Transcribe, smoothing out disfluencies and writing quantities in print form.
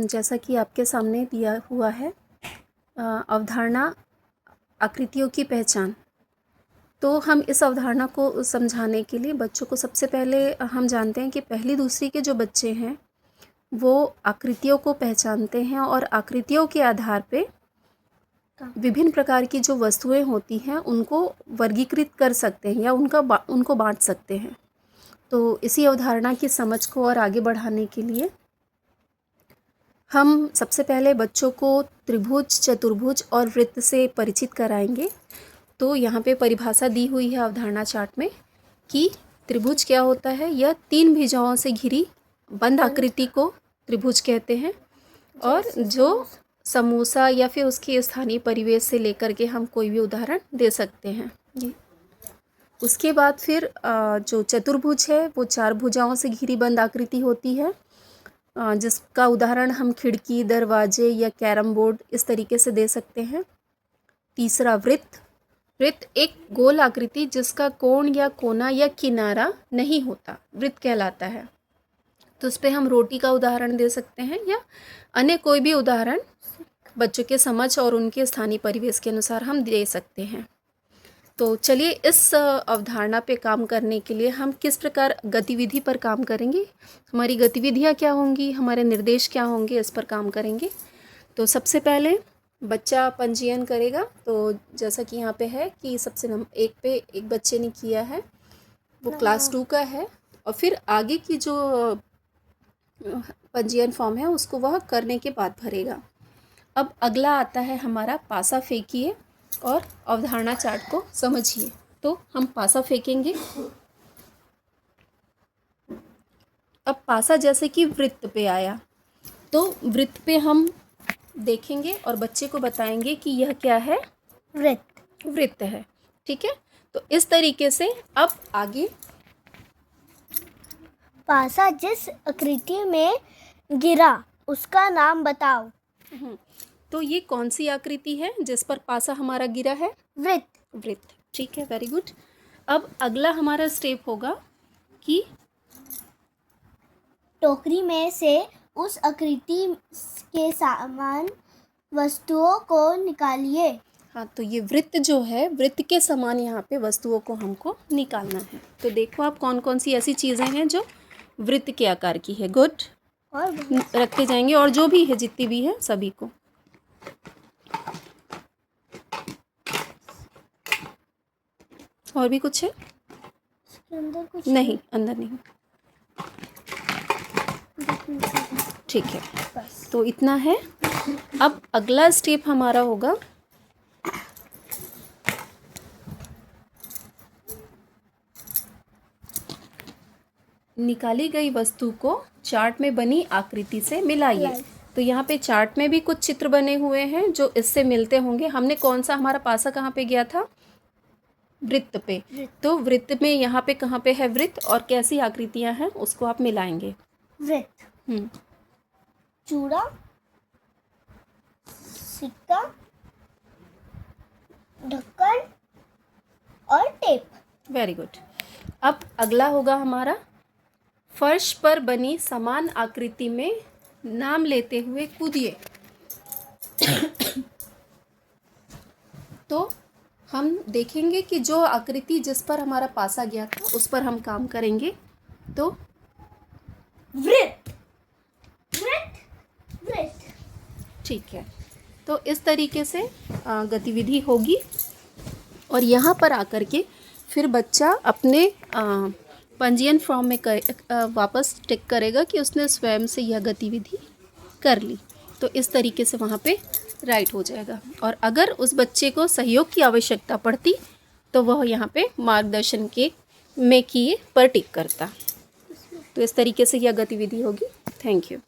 जैसा कि आपके सामने दिया हुआ है अवधारणा आकृतियों की पहचान। तो हम इस अवधारणा को समझाने के लिए बच्चों को सबसे पहले हम जानते हैं कि पहली दूसरी के जो बच्चे हैं वो आकृतियों को पहचानते हैं और आकृतियों के आधार पे विभिन्न प्रकार की जो वस्तुएं होती हैं उनको वर्गीकृत कर सकते हैं या उनको बांट सकते हैं। तो इसी अवधारणा की समझ को और आगे बढ़ाने के लिए हम सबसे पहले बच्चों को त्रिभुज, चतुर्भुज और वृत्त से परिचित कराएंगे। तो यहाँ पे परिभाषा दी हुई है अवधारणा चार्ट में कि त्रिभुज क्या होता है। यह 3 भुजाओं से घिरी बंद आकृति को त्रिभुज कहते हैं और जो समोसा या फिर उसके स्थानीय परिवेश से लेकर के हम कोई भी उदाहरण दे सकते हैं। उसके बाद फिर जो चतुर्भुज है वो 4 भुजाओं से घिरी बंद आकृति होती है, जिसका उदाहरण हम खिड़की, दरवाजे या कैरम बोर्ड इस तरीके से दे सकते हैं। तीसरा वृत्त एक गोल आकृति जिसका कोण या कोना या किनारा नहीं होता, वृत्त कहलाता है। तो उस पर हम रोटी का उदाहरण दे सकते हैं या अन्य कोई भी उदाहरण बच्चों के समझ और उनके स्थानीय परिवेश के अनुसार हम दे सकते हैं। तो चलिए इस अवधारणा पे काम करने के लिए हम किस प्रकार गतिविधि पर काम करेंगे, हमारी गतिविधियाँ क्या होंगी, हमारे निर्देश क्या होंगे, इस पर काम करेंगे। तो सबसे पहले बच्चा पंजीयन करेगा। तो जैसा कि यहाँ पे है कि सबसे एक पे एक बच्चे ने किया है, वो क्लास 2 का है और फिर आगे की जो पंजीयन फॉर्म है उसको वह करने के बाद भरेगा। अब अगला आता है हमारा पासा फेंकिए और अवधारणा चार्ट को समझिए। तो हम पासा फेंकेंगे। अब पासा जैसे कि वृत्त पे आया तो वृत्त पे हम देखेंगे और बच्चे को बताएंगे कि यह क्या है, वृत्त है। ठीक है, तो इस तरीके से अब आगे पासा जिस आकृति में गिरा उसका नाम बताओ। तो ये कौन सी आकृति है जिस पर पासा हमारा गिरा है? वृत्त। ठीक है, वेरी गुड। अब अगला हमारा स्टेप होगा कि टोकरी में से उस आकृति के समान वस्तुओं को निकालिए। हाँ, तो ये वृत्त जो है, वृत्त के समान यहाँ पे वस्तुओं को हमको निकालना है। तो देखो आप कौन कौन सी ऐसी चीज़ें हैं जो वृत्त के आकार की है। गुड, और रखे जाएंगे और जो भी है जितनी भी है सभी को। और भी कुछ है? अंदर कुछ नहीं, अंदर नहीं। ठीक है, बस। तो इतना है। अब अगला स्टेप हमारा होगा निकाली गई वस्तु को चार्ट में बनी आकृति से मिलाइए। तो यहाँ पे चार्ट में भी कुछ चित्र बने हुए हैं जो इससे मिलते होंगे। हमने कौन सा, हमारा पासा कहाँ पे गया था? वृत्त पे। तो वृत्त में यहाँ पे कहाँ पे है वृत्त और कैसी आकृतियाँ हैं उसको आप मिलाएंगे। वृत्त, चूड़ा, सिक्का, ढक्कन और टेप। Very good. अब अगला होगा हमारा फर्श पर बनी समान आकृति में नाम लेते हुए कूदिए। तो हम देखेंगे कि जो आकृति जिस पर हमारा पासा गया था उस पर हम काम करेंगे। तो वृत्त। ठीक है, तो इस तरीके से गतिविधि होगी और यहाँ पर आकर के फिर बच्चा अपने पंजीयन फॉर्म में वापस टिक करेगा कि उसने स्वयं से यह गतिविधि कर ली। तो इस तरीके से वहाँ पे राइट हो जाएगा और अगर उस बच्चे को सहयोग की आवश्यकता पड़ती तो वह यहाँ पे मार्गदर्शन के में किए पर टिक करता। तो इस तरीके से यह गतिविधि होगी। Thank you.